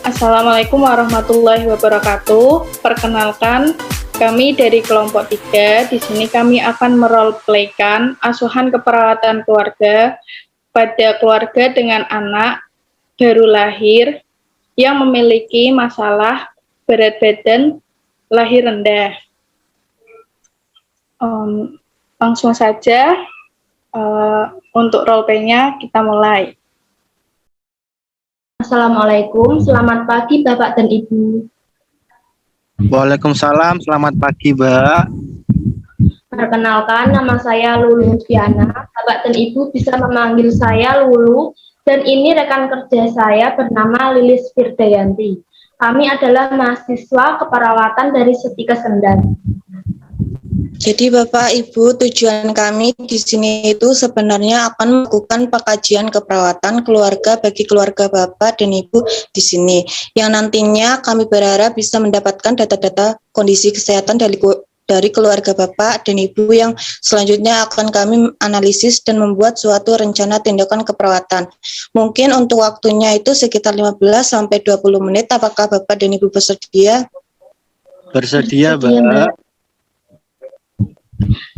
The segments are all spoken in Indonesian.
Assalamualaikum warahmatullahi wabarakatuh. Perkenalkan, kami dari kelompok 3. Di sini kami akan meroleplaykan asuhan keperawatan keluarga pada keluarga dengan anak baru lahir yang memiliki masalah berat badan lahir rendah. Langsung saja untuk roleplaynya kita mulai. Assalamualaikum, selamat pagi Bapak dan Ibu. Waalaikumsalam, selamat pagi Mbak. Perkenalkan, nama saya Lulu Fiana. Bapak dan Ibu bisa memanggil saya Lulu, dan ini rekan kerja saya bernama Lilis Firdayanti. Kami adalah mahasiswa keperawatan dari Setika Sendang. Jadi Bapak Ibu, tujuan kami di sini itu sebenarnya akan melakukan pengkajian keperawatan keluarga bagi keluarga Bapak dan Ibu di sini. Yang nantinya kami berharap bisa mendapatkan data-data kondisi kesehatan dari keluarga Bapak dan Ibu yang selanjutnya akan kami analisis dan membuat suatu rencana tindakan keperawatan. Mungkin untuk waktunya itu sekitar 15 sampai 20 menit. Apakah Bapak dan Ibu bersedia? Bersedia Mbak.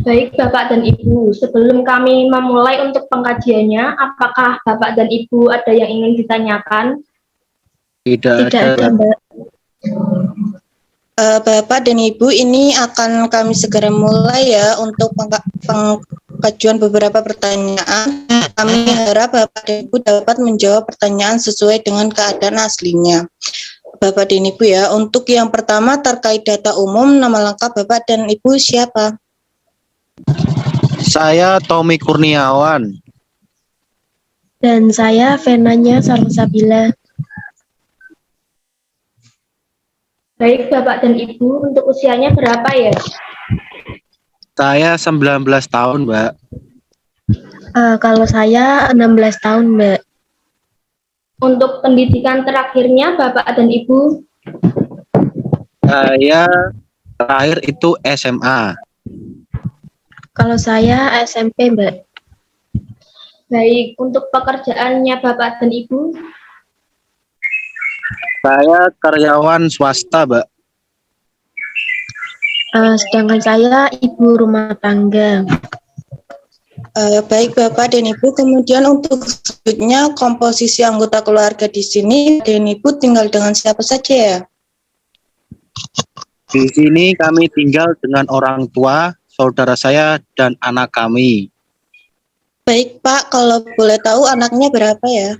Baik Bapak dan Ibu, sebelum kami memulai untuk pengkajiannya, apakah Bapak dan Ibu ada yang ingin ditanyakan? Tidak ada Mbak. Bapak dan Ibu, ini akan kami segera mulai ya untuk pengkajuan beberapa pertanyaan. Kami harap Bapak dan Ibu dapat menjawab pertanyaan sesuai dengan keadaan aslinya. Bapak dan Ibu ya, untuk yang pertama terkait data umum, nama lengkap Bapak dan Ibu siapa? Saya Tommy Kurniawan. Dan saya Fenanya Sarmsabila. Baik Bapak dan Ibu, untuk usianya berapa ya? Saya 19 tahun Mbak. Kalau saya 16 tahun, Mbak. Untuk pendidikan terakhirnya Bapak dan Ibu? Saya terakhir itu SMA. Kalau saya SMP, Mbak. Baik, untuk pekerjaannya Bapak dan Ibu? Saya karyawan swasta Mbak. Sedangkan saya ibu rumah tangga. Baik Bapak dan Ibu, kemudian untuk selanjutnya komposisi anggota keluarga di sini dan Ibu tinggal dengan siapa saja ya? Di sini kami tinggal dengan orang tua, saudara saya, dan anak kami. Baik Pak, kalau boleh tahu anaknya berapa ya?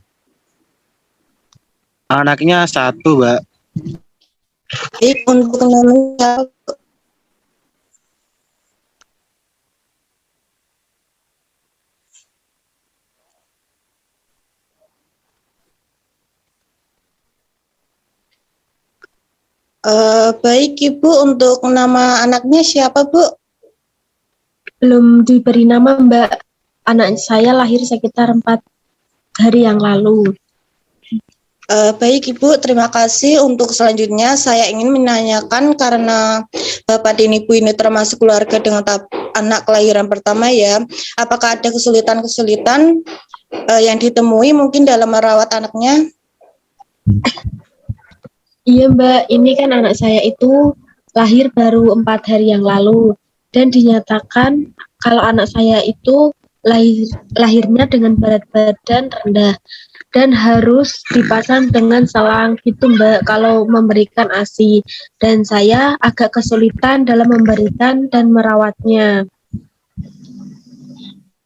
Anaknya 1 Mbak. Baik, untuk namanya baik Ibu, untuk nama anaknya siapa Bu? Belum diberi nama, Mbak. Anak saya lahir sekitar 4 hari yang lalu. Baik Ibu, terima kasih. Untuk selanjutnya saya ingin menanyakan karena Bapak dan Ibu ini termasuk keluarga dengan anak kelahiran pertama ya, apakah ada kesulitan-kesulitan yang ditemui mungkin dalam merawat anaknya? Iya, Mbak. Ini kan anak saya itu lahir baru 4 hari yang lalu. Dan dinyatakan kalau anak saya itu lahirnya dengan berat badan rendah. Dan harus dipasang dengan selang gitu Mbak kalau memberikan ASI, dan saya agak kesulitan dalam memberikan dan merawatnya.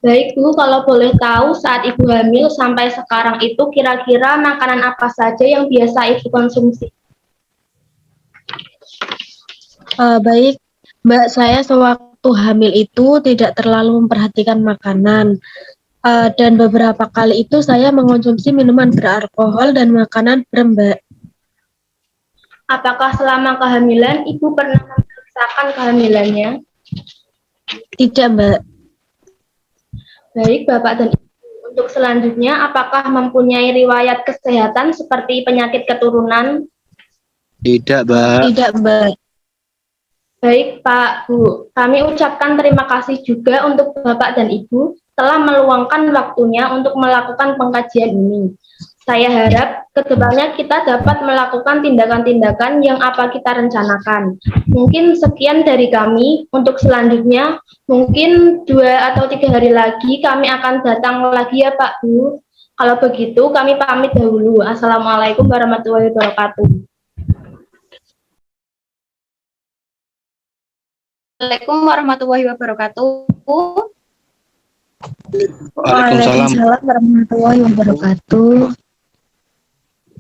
Baik Bu, kalau boleh tahu saat Ibu hamil sampai sekarang itu kira-kira makanan apa saja yang biasa Ibu konsumsi? Baik Mbak, saya sewaktu hamil itu tidak terlalu memperhatikan makanan. Dan beberapa kali itu saya mengonsumsi minuman beralkohol dan makanan berembak. Apakah selama kehamilan Ibu pernah memeriksakan kehamilannya? Tidak, Mbak. Baik Bapak dan Ibu, untuk selanjutnya apakah mempunyai riwayat kesehatan seperti penyakit keturunan? Tidak Mbak. Tidak, Mbak. Baik Pak, Bu. Kami ucapkan terima kasih juga untuk Bapak dan Ibu telah meluangkan waktunya untuk melakukan pengkajian ini. Saya harap kedepannya kita dapat melakukan tindakan-tindakan yang apa kita rencanakan. Mungkin sekian dari kami. Untuk selanjutnya, mungkin 2 atau 3 hari lagi kami akan datang lagi ya Pak, Bu. Kalau begitu kami pamit dahulu. Assalamualaikum warahmatullahi wabarakatuh. Assalamualaikum warahmatullahi wabarakatuh. Waalaikumsalam. warahmatullahi wabarakatuh.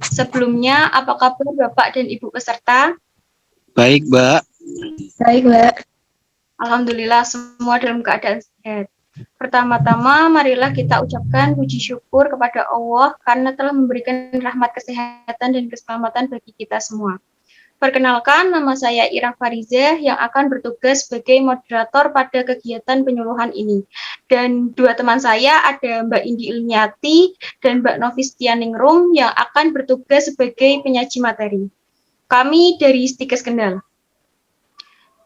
Sebelumnya, apa kabar Bapak dan Ibu peserta? Baik, Mbak. Baik, Mbak. Alhamdulillah semua dalam keadaan sehat. Pertama-tama, marilah kita ucapkan puji syukur kepada Allah karena telah memberikan rahmat kesehatan dan keselamatan bagi kita semua. Perkenalkan, nama saya Ira Farizah yang akan bertugas sebagai moderator pada kegiatan penyuluhan ini. Dan 2 teman saya ada Mbak Indi Ilmiati dan Mbak Novis Tianingrum yang akan bertugas sebagai penyaji materi. Kami dari Stikes Kendal.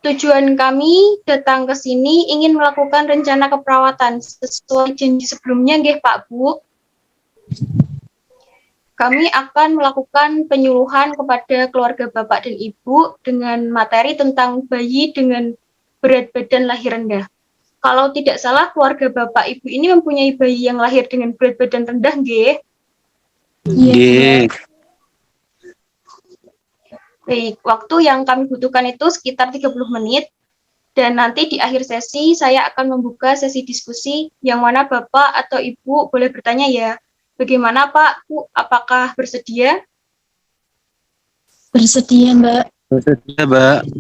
Tujuan kami datang ke sini ingin melakukan rencana keperawatan sesuai janji sebelumnya, nggih Pak Bu. Kami akan melakukan penyuluhan kepada keluarga Bapak dan Ibu dengan materi tentang bayi dengan berat badan lahir rendah. Kalau tidak salah, keluarga Bapak Ibu ini mempunyai bayi yang lahir dengan berat badan rendah, nggih? Nggih. Baik, waktu yang kami butuhkan itu sekitar 30 menit. Dan nanti di akhir sesi, saya akan membuka sesi diskusi yang mana Bapak atau Ibu boleh bertanya ya. Bagaimana Pak, Bu, apakah bersedia? Bersedia, Mbak. Bersedia, Mbak.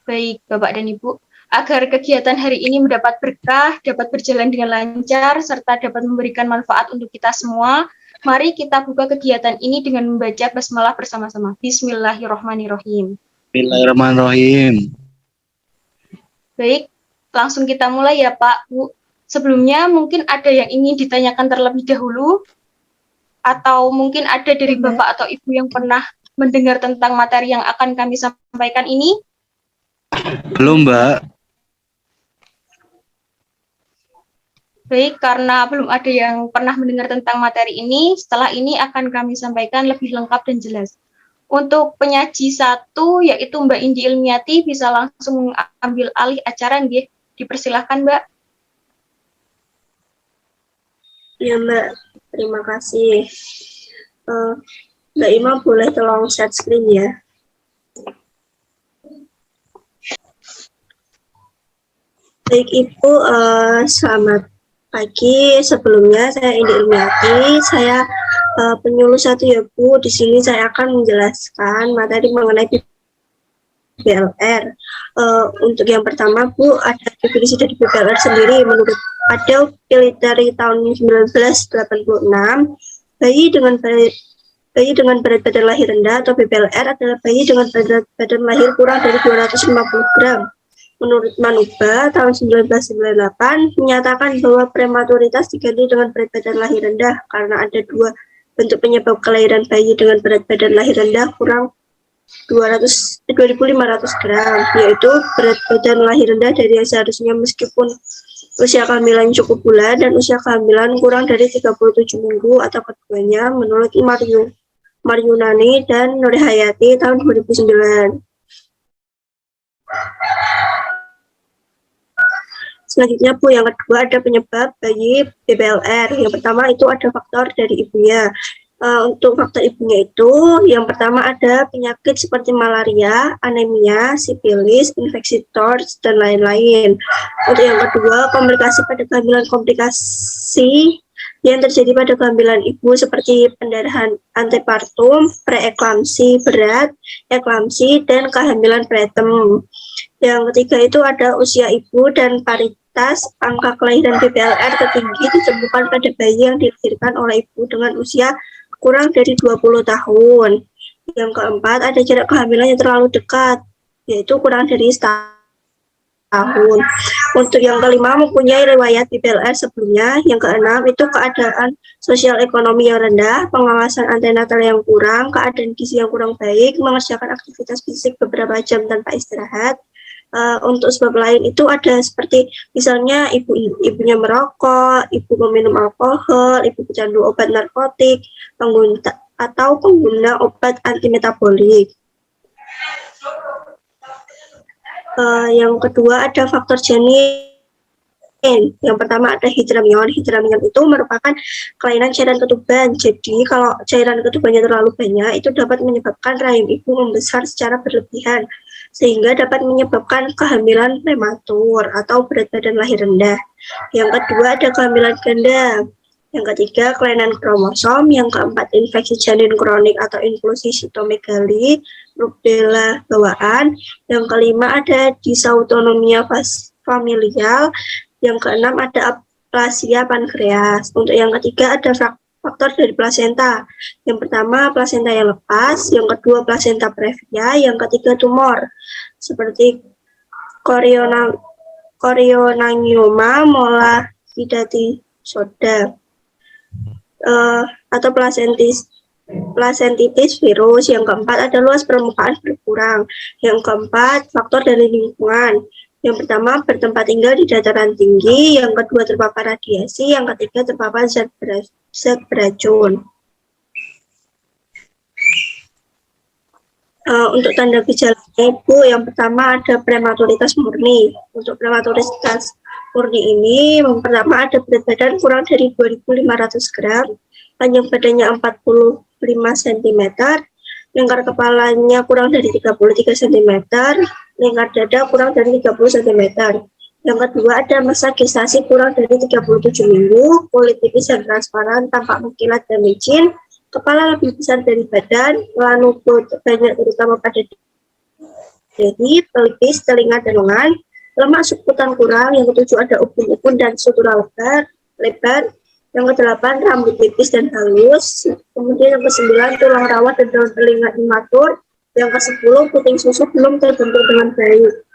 Baik, Bapak dan Ibu. Agar kegiatan hari ini mendapat berkah, dapat berjalan dengan lancar, serta dapat memberikan manfaat untuk kita semua, mari kita buka kegiatan ini dengan membaca basmalah bersama-sama. Bismillahirrahmanirrahim. Bismillahirrahmanirrahim. Baik, langsung kita mulai ya Pak, Bu. Sebelumnya mungkin ada yang ingin ditanyakan terlebih dahulu, atau mungkin ada dari Bapak atau Ibu yang pernah mendengar tentang materi yang akan kami sampaikan ini? Belum, Mbak. Baik, karena belum ada yang pernah mendengar tentang materi ini, setelah ini akan kami sampaikan lebih lengkap dan jelas. Untuk penyaji 1, yaitu Mbak Indi Ilmiati, bisa langsung mengambil alih acara, nggih. Dipersilahkan, Mbak. Ya Mbak, terima kasih. Mbak Ima boleh tolong share screen ya. Baik Ibu, selamat pagi. Sebelumnya saya Indi Ilmiati, saya penyuluh 1 ya Bu. Di sini saya akan menjelaskan materi mengenai BLR. Untuk yang pertama Bu, ada definisi dari BLR sendiri. Menurut ada dari tahun 1986, bayi dengan berat badan lahir rendah atau BBLR adalah bayi dengan berat badan lahir kurang dari 250 gram. Menurut Manuba tahun 1998 menyatakan bahwa prematuritas diganti dengan berat badan lahir rendah karena ada 2 bentuk penyebab kelahiran bayi dengan berat badan lahir rendah kurang 2.500 gram, yaitu berat badan lahir rendah dari yang seharusnya meskipun usia kehamilan cukup bulan dan usia kehamilan kurang dari 37 minggu atau keduanya menurut Maryunani dan Nurhayati tahun 2009. Selanjutnya Bu, yang kedua ada penyebab bayi BBLR. Yang pertama itu ada faktor dari ibunya. Untuk faktor ibunya itu, yang pertama ada penyakit seperti malaria, anemia, sifilis, infeksi TORCH, dan lain-lain. Untuk yang kedua, komplikasi pada kehamilan, komplikasi yang terjadi pada kehamilan ibu seperti pendarahan antepartum, preeklamsi berat, eklamsi, dan kehamilan preterm. Yang ketiga itu ada usia ibu dan paritas. Angka kelahiran BBLR tertinggi ditemukan pada bayi yang dilahirkan oleh ibu dengan usia kurang dari 20 tahun. Yang keempat, ada jarak kehamilan yang terlalu dekat, yaitu kurang dari setahun. Untuk yang kelima, mempunyai riwayat PPLR sebelumnya. Yang keenam, itu keadaan sosial ekonomi yang rendah, pengawasan antenatal yang kurang, keadaan gizi yang kurang baik, mengerjakan aktivitas fisik beberapa jam tanpa istirahat. Untuk sebab lain itu ada seperti misalnya ibunya merokok, ibu meminum alkohol, ibu pecandu obat narkotik, pengguna obat antimetabolik. Yang kedua ada faktor janin. Yang pertama ada hidramion. Hidramion itu merupakan kelainan cairan ketuban. Jadi kalau cairan ketubannya terlalu banyak, itu dapat menyebabkan rahim ibu membesar secara berlebihan, sehingga dapat menyebabkan kehamilan prematur atau berat badan lahir rendah. Yang kedua ada kehamilan ganda. Yang ketiga kelainan kromosom. Yang keempat infeksi janin kronik atau inklusi sitomegali, rubella bawaan. Yang kelima ada disautonomia familial. Yang keenam ada aplasia pankreas. Untuk yang ketiga ada faktor dari plasenta. Yang pertama plasenta yang lepas, yang kedua plasenta previa, yang ketiga tumor seperti chorionangioma, molahidatisoda, atau placentitis virus. Yang keempat ada luas permukaan berkurang. Yang keempat faktor dari lingkungan. Yang pertama bertempat tinggal di dataran tinggi, yang kedua terpapar radiasi, yang ketiga terpapar zat beracun. Untuk tanda gejalanya Ibu, yang pertama ada prematuritas murni. Untuk prematuritas murni ini, yang pertama ada berat badan kurang dari 2.500 gram, panjang badannya 45 cm, lingkar kepalanya kurang dari 33 cm, lingkar dada kurang dari 30 cm. Yang kedua ada masa gestasi kurang dari 37 minggu, kulit tipis dan transparan, tampak mengkilat dan licin, kepala lebih besar dari badan, lanukut banyak terutama pada dahi, pelipis, telinga dan lengan, lemak subkutan kurang. Yang ketujuh ada ubun-ubun dan sutura lebar. Yang kedelapan rambut tipis dan halus. Kemudian yang kesembilan tulang rawa dan daun telinga imatur. Yang ke-10 puting susu belum terbentuk dengan baik.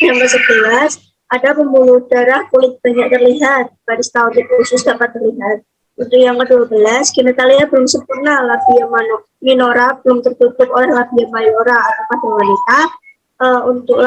Yang ke-11 ada pembuluh darah kulit banyak terlihat, baris tautip khusus dapat terlihat. Untuk yang ke-12 genitalia belum sempurna, labia minora belum tertutup oleh labia mayora atau pada wanita. Untuk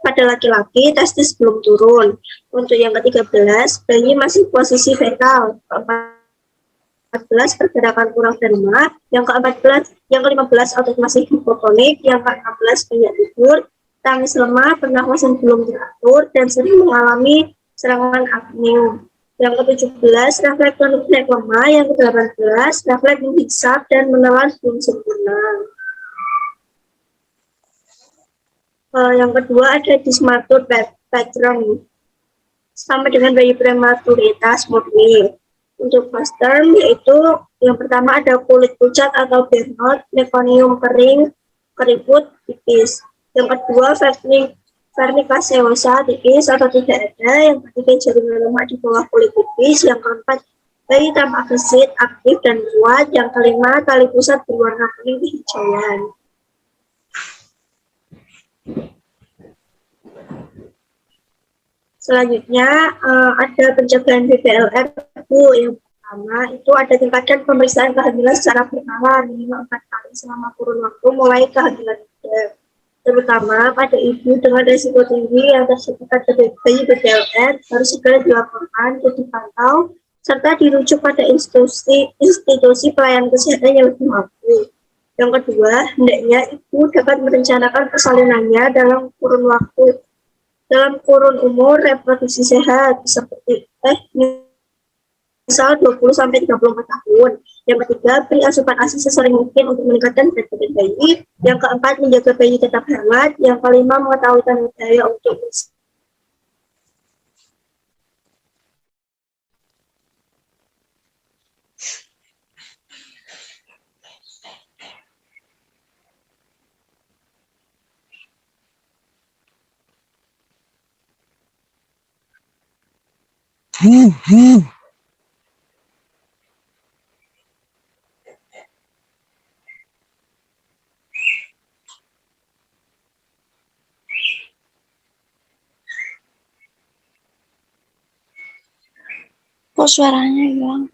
pada laki-laki testis belum turun. Untuk yang ke-13 bayi masih posisi fetal. Ke-14 pergerakan kurang dan lemah. Yang ke-15 otot masih hipotonik. Yang ke-16 banyak tidur, tangis lemah, pernafasan belum teratur, dan sering mengalami serangan apnea. Yang ke-17 refleks refleks lemah. Yang ke-18 refleks menghisap dan menelan belum sempurna. Yang kedua ada dismatur patron sama dengan bayi prematuritas murni. Untuk first term yaitu yang pertama ada kulit pucat atau bernot, mekonium kering, keriput, tipis. Yang kedua vernica seosa tipis atau tidak ada. Yang ketiga jaringan lemak di bawah kulit tipis. Yang keempat bayi tampak gesit, aktif dan kuat. Yang kelima tali pusat berwarna kuning kehijauan. Selanjutnya ada pencegahan PPLR Bu. Yang pertama itu ada tingkatkan pemeriksaan kehamilan secara berkala minimal 4 kali selama kurun waktu mulai kehamilan muda, terutama pada ibu dengan risiko tinggi yang tersertifikat bayi PPLR harus segera dilaporkan, dipantau, serta dirujuk pada institusi pelayanan kesehatan yang lebih mampu. Yang kedua, hendaknya ibu dapat merencanakan persalinannya dalam kurun umur reproduksi sehat seperti misal 20-34 tahun. Yang ketiga, beri asupan ASI sesering mungkin untuk meningkatkan berat badan bayi. Yang keempat, menjaga bayi tetap hangat. Yang kelima, mengetahui tanggung jawab untuk Kok suaranya hilang?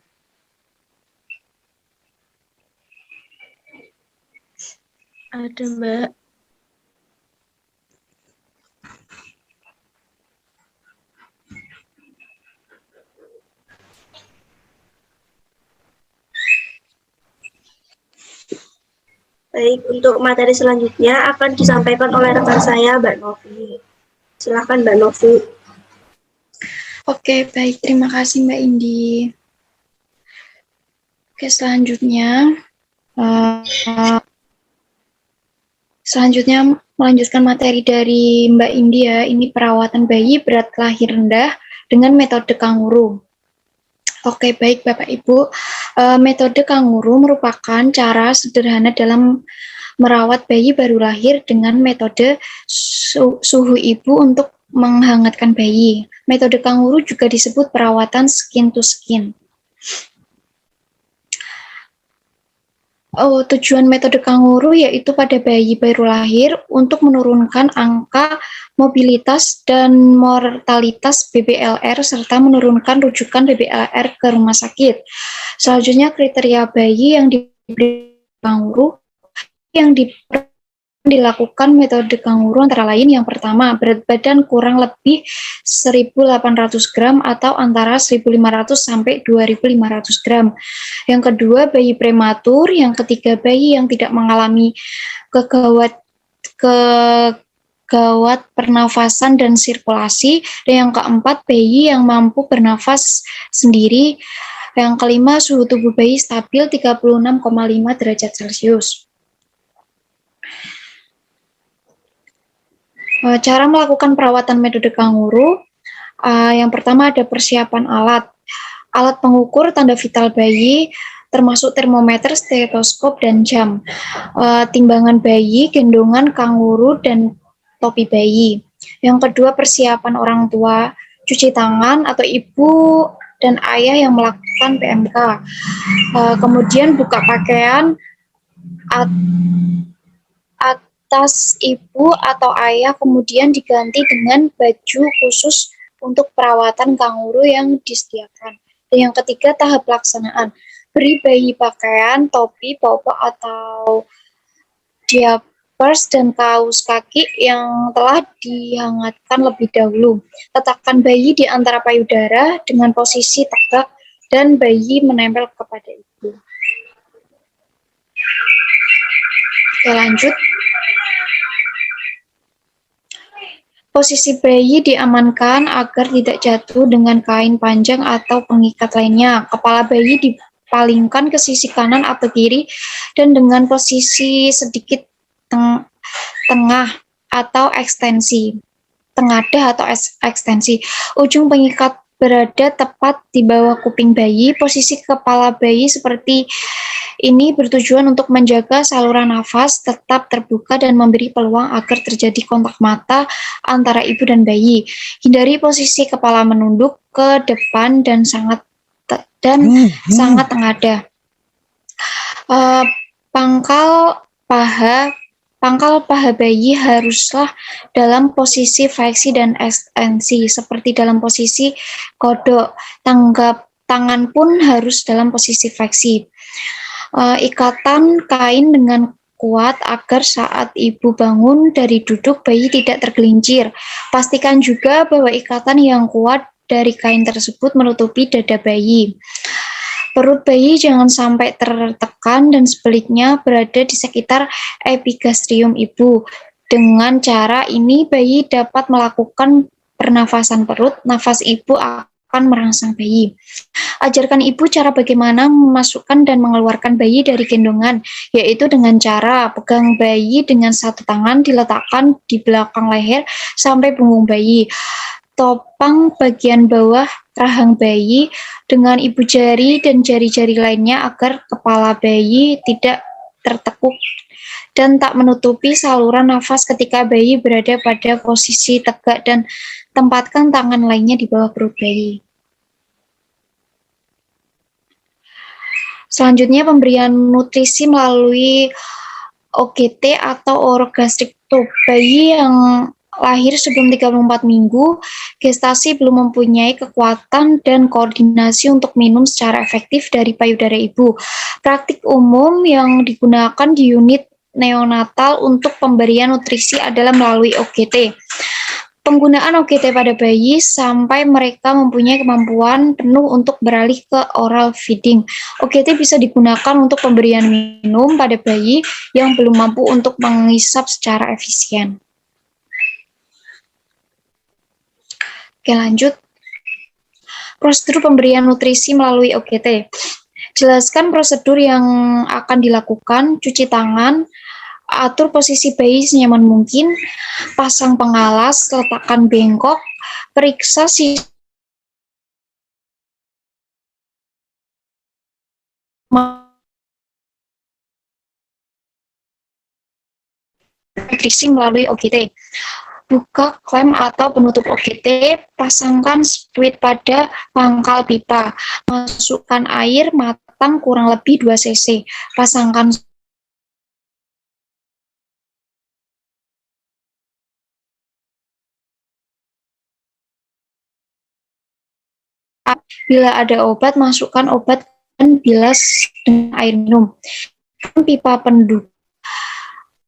Ada, Mbak. Baik, untuk materi selanjutnya akan disampaikan oleh rekan saya, Mbak Novi. Silakan Mbak Novi. Oke, baik. Terima kasih Mbak Indi. Oke, selanjutnya melanjutkan materi dari Mbak Indi ya. Ini perawatan bayi berat lahir rendah dengan metode kanguru. Oke, baik Bapak Ibu. Metode kanguru merupakan cara sederhana dalam merawat bayi baru lahir dengan metode suhu ibu untuk menghangatkan bayi. Metode kanguru juga disebut perawatan skin to skin. Tujuan metode kanguru yaitu pada bayi baru lahir untuk menurunkan angka mobilitas dan mortalitas BBLR serta menurunkan rujukan BBLR ke rumah sakit. Selanjutnya kriteria bayi yang diberi kanguru yang dilakukan metode kanguru antara lain yang pertama, berat badan kurang lebih 1.800 gram atau antara 1.500 sampai 2.500 gram. Yang kedua, bayi prematur. Yang ketiga, bayi yang tidak mengalami kegawat pernafasan dan sirkulasi. Dan yang keempat, bayi yang mampu bernafas sendiri. Yang kelima, suhu tubuh bayi stabil 36,5 derajat Celcius. Cara melakukan perawatan metode kanguru, yang pertama ada persiapan alat. Alat pengukur tanda vital bayi, termasuk termometer, stetoskop, dan jam. Timbangan bayi, gendongan kanguru, dan topi bayi. Yang kedua, persiapan orang tua, cuci tangan atau ibu dan ayah yang melakukan PMK. Kemudian buka pakaian atas ibu atau ayah, kemudian diganti dengan baju khusus untuk perawatan kanguru yang disediakan. Dan yang ketiga, tahap pelaksanaan. Beri bayi pakaian, topi, popok atau diapers dan kaos kaki yang telah dihangatkan lebih dahulu. Letakkan bayi di antara payudara dengan posisi tegak dan bayi menempel kepada ibu. Oke, lanjut. Posisi bayi diamankan agar tidak jatuh dengan kain panjang atau pengikat lainnya. Kepala bayi dipalingkan ke sisi kanan atau kiri dan dengan posisi sedikit tengah atau ekstensi. Tengadah atau ekstensi. Ujung pengikat berada tepat di bawah kuping bayi. Posisi kepala bayi seperti ini bertujuan untuk menjaga saluran nafas tetap terbuka dan memberi peluang agar terjadi kontak mata antara ibu dan bayi. Hindari posisi kepala menunduk ke depan dan sangat tengadah. Pangkal paha bayi haruslah dalam posisi fleksi dan ekstensi, seperti dalam posisi kodok. Tangan pun harus dalam posisi fleksi. Ikatan kain dengan kuat agar saat ibu bangun dari duduk bayi tidak tergelincir. Pastikan juga bahwa ikatan yang kuat dari kain tersebut menutupi dada bayi. Perut bayi jangan sampai tertekan dan sebaliknya berada di sekitar epigastrium ibu. Dengan cara ini bayi dapat melakukan pernafasan perut, nafas ibu akan merangsang bayi. Ajarkan ibu cara bagaimana memasukkan dan mengeluarkan bayi dari gendongan, yaitu dengan cara pegang bayi dengan satu tangan diletakkan di belakang leher sampai punggung bayi. Topang bagian bawah rahang bayi dengan ibu jari dan jari-jari lainnya agar kepala bayi tidak tertekuk dan tak menutupi saluran nafas ketika bayi berada pada posisi tegak, dan tempatkan tangan lainnya di bawah perut bayi. Selanjutnya, pemberian nutrisi melalui OGT atau orogastric tube. Bayi yang lahir sebelum 34 minggu, gestasi belum mempunyai kekuatan dan koordinasi untuk minum secara efektif dari payudara ibu. Praktik umum yang digunakan di unit neonatal untuk pemberian nutrisi adalah melalui OGT. Penggunaan OGT pada bayi sampai mereka mempunyai kemampuan penuh untuk beralih ke oral feeding. OGT bisa digunakan untuk pemberian minum pada bayi yang belum mampu untuk mengisap secara efisien. Oke, lanjut. Prosedur pemberian nutrisi melalui OGT. Jelaskan prosedur yang akan dilakukan, cuci tangan, atur posisi bayi senyaman mungkin, pasang pengalas, letakkan bengkok, periksa nutrisi melalui OGT. Buka klem atau penutup OGT, pasangkan spuit pada pangkal pipa, masukkan air matang kurang lebih 2 cc, pasangkan bila ada obat, masukkan obat dan bilas dengan air minum. Pipa penduduk.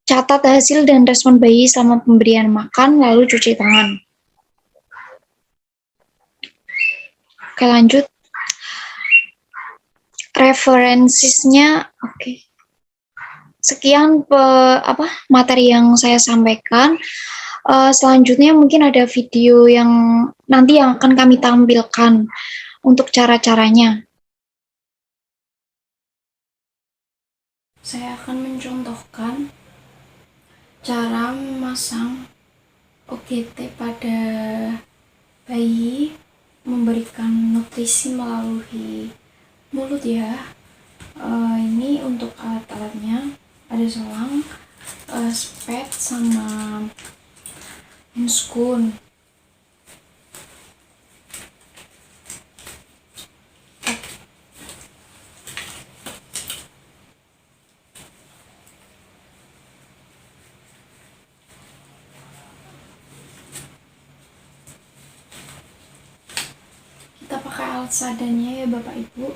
Catat hasil dan respon bayi selama pemberian makan, lalu cuci tangan. Oke, lanjut. Referensinya, oke. Sekian materi yang saya sampaikan. Selanjutnya mungkin ada video yang nanti yang akan kami tampilkan untuk cara-caranya. Saya akan mencontohkan cara memasang OGT pada bayi, memberikan nutrisi melalui mulut ya. Ini untuk alat-alatnya, ada selang, spet sama spoon. Kita pakai alat seadanya ya Bapak Ibu.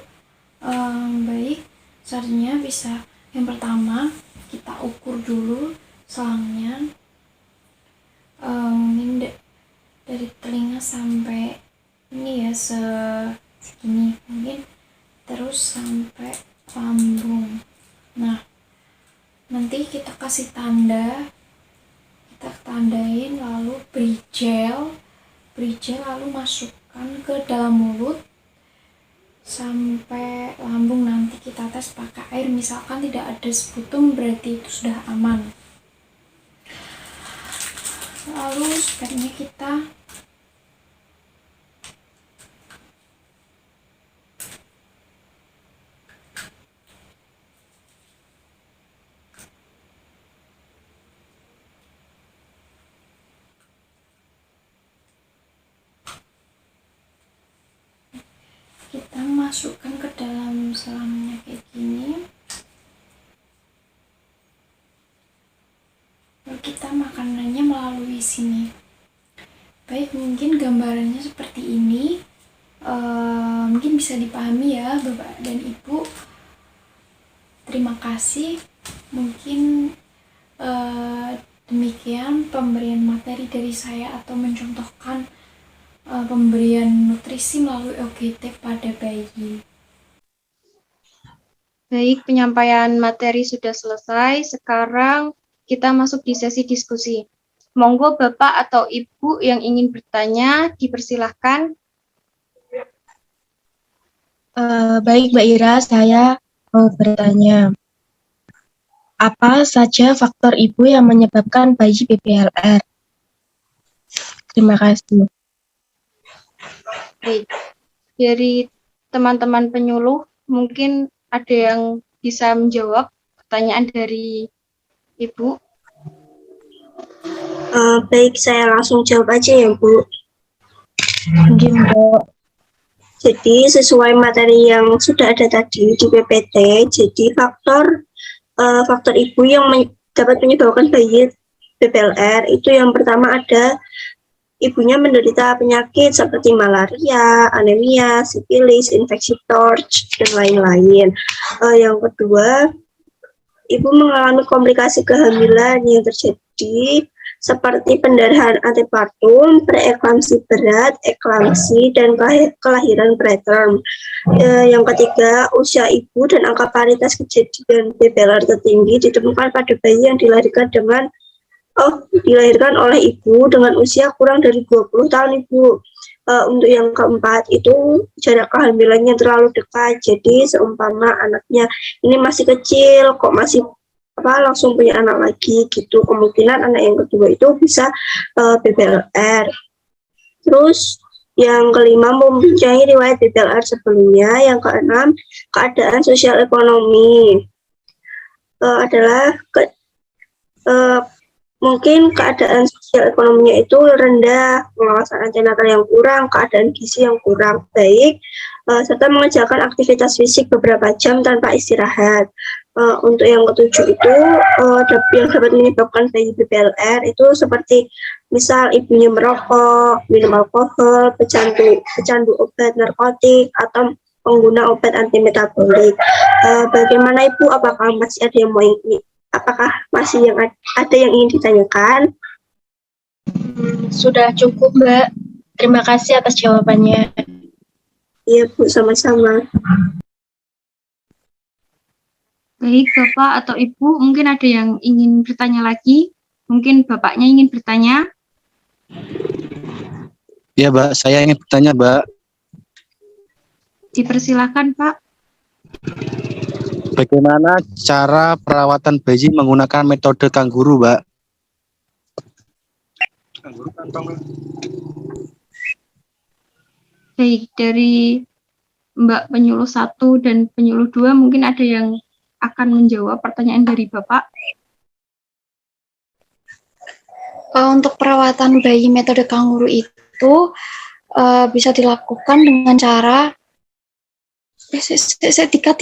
Baik, seadanya bisa. Yang pertama kita ukur dulu selangnya. Ini dari telinga sampai ini ya segini mungkin, terus sampai lambung. Nah, nanti kita kasih tanda, kita tandain, lalu beri gel lalu masukkan ke dalam mulut sampai lambung. Nanti kita tes pakai air, misalkan tidak ada sputum berarti itu sudah aman. Lalu spetnya kita masukkan ke dalam selangnya kayak gini. Lalu kita makanannya melalui sini. Baik, mungkin gambarannya seperti ini. Mungkin bisa dipahami ya Bapak dan Ibu. Terima kasih. Mungkin demikian pemberian materi dari saya atau mencontohkan pemberian nutrisi melalui OGT pada bayi. Baik, penyampaian materi sudah selesai. Sekarang kita masuk di sesi diskusi. Monggo Bapak atau Ibu yang ingin bertanya, dipersilahkan. Baik Mbak Ira, saya mau bertanya. Apa saja faktor ibu yang menyebabkan bayi BPLR? Terima kasih. Baik, dari teman-teman penyuluh mungkin ada yang bisa menjawab pertanyaan dari Ibu. Baik, saya langsung jawab aja ya Bu. Mungkin Mbak. Jadi sesuai materi yang sudah ada tadi di PPT, jadi faktor ibu yang dapat menyebabkan bayi BPLR itu yang pertama ada ibunya menderita penyakit seperti malaria, anemia, sifilis, infeksi torch, dan lain-lain. Yang kedua, ibu mengalami komplikasi kehamilan yang terjadi seperti pendarahan antepartum, preeklamsi berat, eklamsi, dan kelahiran preterm. Yang ketiga, usia ibu dan angka paritas kejadian BPLR tertinggi ditemukan pada bayi yang dilahirkan oleh ibu dengan usia kurang dari 20 tahun ibu. Untuk yang keempat itu jarak kehamilannya terlalu dekat, jadi seumpama anaknya ini masih kecil kok masih langsung punya anak lagi gitu, kemungkinan anak yang kedua itu bisa BPLR. Terus yang kelima, mempunyai riwayat BPLR sebelumnya. Yang keenam, keadaan sosial ekonomi adalah mungkin keadaan sosial ekonominya itu rendah, pengawasan antenatal yang kurang, keadaan gizi yang kurang baik, serta mengerjakan aktivitas fisik beberapa jam tanpa istirahat. Untuk yang ketujuh itu yang dapat menyebabkan bayi BPLR itu seperti misal ibunya merokok, minum alkohol, pecandu obat narkotik, atau pengguna obat anti metabolik. Bagaimana Ibu? Apakah masih ada yang ingin ditanyakan? Sudah cukup, Mbak. Terima kasih atas jawabannya. Iya, Bu, sama-sama. Baik, Bapak atau Ibu, mungkin ada yang ingin bertanya lagi? Mungkin Bapaknya ingin bertanya? Ya, Mbak, saya ingin bertanya, Mbak. Dipersilakan, Pak. Bagaimana cara perawatan bayi menggunakan metode kangguru, Mbak? Baik, dari Mbak penyuluh 1 dan penyuluh 2, mungkin ada yang akan menjawab pertanyaan dari Bapak. Untuk perawatan bayi metode kangguru itu bisa dilakukan dengan cara tiga.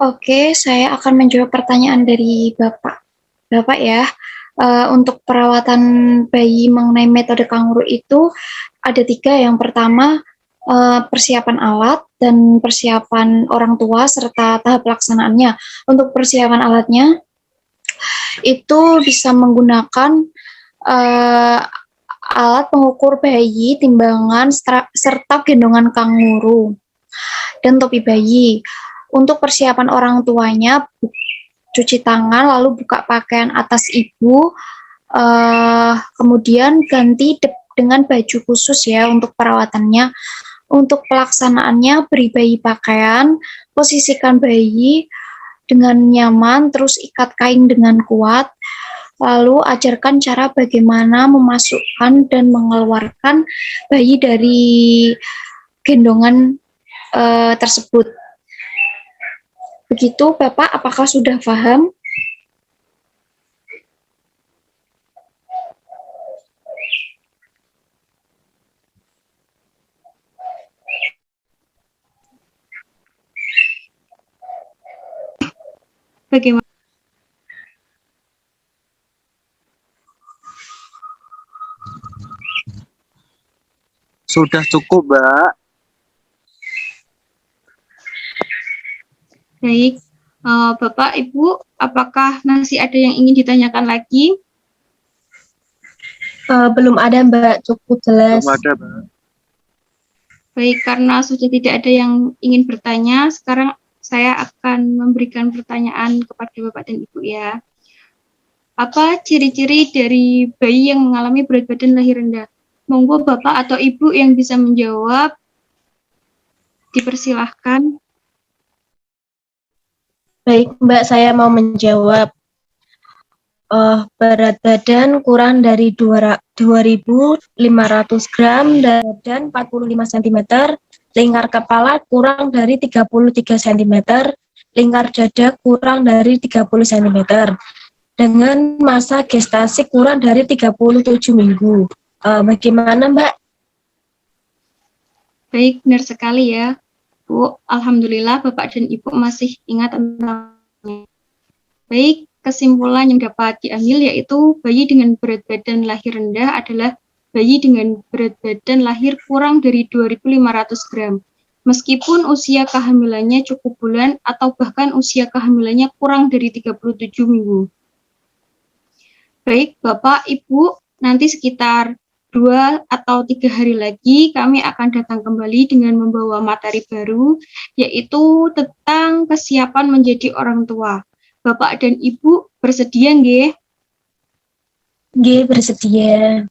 Oke, saya akan menjawab pertanyaan dari Bapak. Bapak ya, untuk perawatan bayi mengenai metode kangguru itu ada 3. Yang pertama, persiapan alat dan persiapan orang tua serta tahap pelaksanaannya. Untuk persiapan alatnya, itu bisa menggunakan alat pengukur bayi, timbangan, serta gendongan kanguru, dan topi bayi. Untuk persiapan orang tuanya, cuci tangan, lalu buka pakaian atas ibu, kemudian ganti dengan baju khusus ya untuk perawatannya. Untuk pelaksanaannya, beri bayi pakaian, posisikan bayi dengan nyaman, terus ikat kain dengan kuat, lalu ajarkan cara bagaimana memasukkan dan mengeluarkan bayi dari gendongan tersebut. Begitu, Bapak, apakah sudah paham? Bagaimana? Sudah cukup, Mbak. Baik, Bapak, Ibu, apakah masih ada yang ingin ditanyakan lagi? Belum ada, Mbak. Cukup jelas. Belum ada, Mbak. Baik, karena sudah tidak ada yang ingin bertanya, sekarang saya akan memberikan pertanyaan kepada Bapak dan Ibu ya. Apa ciri-ciri dari bayi yang mengalami berat badan lahir rendah? Monggo Bapak atau Ibu yang bisa menjawab, dipersilahkan. Baik, Mbak, saya mau menjawab. Berat badan kurang dari 2.500 gram dan 45 cm, lingkar kepala kurang dari 33 cm, lingkar dada kurang dari 30 cm, dengan masa gestasi kurang dari 37 minggu. Bagaimana Mbak? Baik, benar sekali ya, Bu. Alhamdulillah Bapak dan Ibu masih ingat tentangnya. Baik, kesimpulan yang dapat diambil yaitu bayi dengan berat badan lahir rendah adalah bayi dengan berat badan lahir kurang dari 2.500 gram. Meskipun usia kehamilannya cukup bulan atau bahkan usia kehamilannya kurang dari 37 minggu. Baik, Bapak, Ibu, nanti sekitar 2 atau 3 hari lagi kami akan datang kembali dengan membawa materi baru, yaitu tentang kesiapan menjadi orang tua. Bapak dan Ibu bersedia nggih? Nggih, bersedia.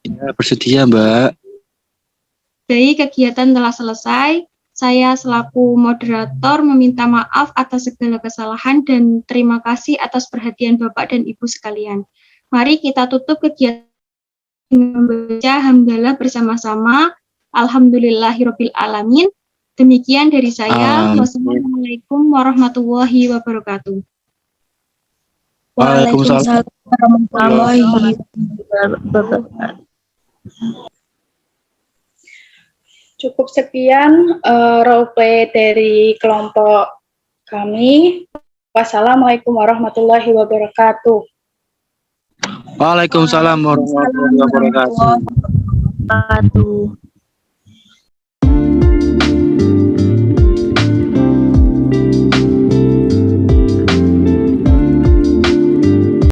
Ya, bersedia, Mbak. Baik, kegiatan telah selesai. Saya selaku moderator meminta maaf atas segala kesalahan dan terima kasih atas perhatian Bapak dan Ibu sekalian. Mari kita tutup kegiatan dengan membaca hamdalah bersama-sama. Alhamdulillahirabbil alamin. Demikian dari saya. Wassalamualaikum warahmatullahi wabarakatuh. Waalaikumsalam. warahmatullahi wabarakatuh. Cukup sekian roleplay dari kelompok kami. Wassalamualaikum warahmatullahi wabarakatuh. Waalaikumsalam warahmatullahi wabarakatuh. Wabarakatuh.